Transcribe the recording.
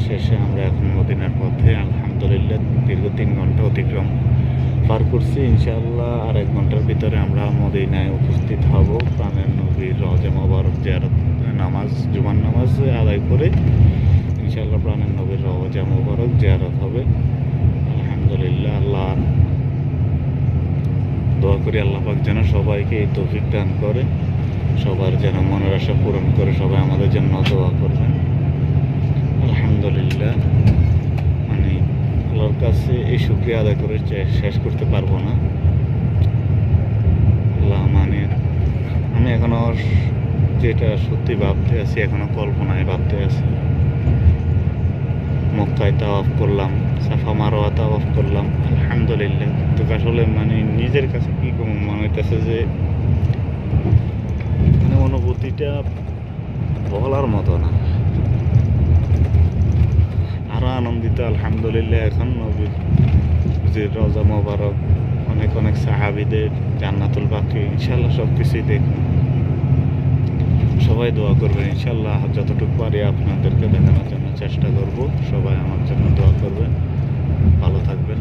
শেষে আমরা এখন মদিনার পথে আলহামদুলিল্লাহ দীর্ঘ 3 ঘন্টা অতিক্রম পার করছি। ইনশাআল্লাহ আর 1 ঘন্টার ভিতরে আমরা মদিনায় উপস্থিত হব। প্রাণের নবীর রওজা মোবারক জিয়ারত নামাজ জুমার নামাজ আদায় করে ইনশাআল্লাহ প্রাণের নবীর রওজা মোবারক জিয়ারত হবে। আলহামদুলিল্লাহ, আল্লাহ দোয়া করি আল্লাহ পাক যেন সবাইকে এই তৌফিক দান করে, সবার যেন মনের আশা পূরণ করে, সবাই আমাদের জন্য দোয়া করবেন। আলহামদুলিল্লাহ, মানে আল্লাহর কাছে এই শুকরিয়া আদায় করে শেষ করতে পারবো না। আল্লাহ মানে আমি এখনো যেটা সত্যি ভাবতে আছি, এখনো কল্পনায় ভাবতে আছি। মক্কায় তাওয়াফ করলাম, সাফা মারোয়া তাওয়াফ করলাম, আলহামদুলিল্লাহ। কিন্তু আসলে মানে নিজের কাছে কি মনে হইতেছে যে মানে অনুভূতিটা বলার মতো না। আরো আনন্দিত আলহামদুলিল্লাহ এখন নবীর যে রওজা মোবারক, অনেক অনেক সাহাবীদের জান্নাতুল বাকি, ইনশাআল্লাহ সব কিছুই দেখুন। সবাই দোয়া করবেন ইনশাআল্লাহ, যতটুকু পারি আপনাদেরকে দেখানোর জন্য চেষ্টা করব। সবাই আমার জন্য দোয়া করবেন, ভালো থাকবেন।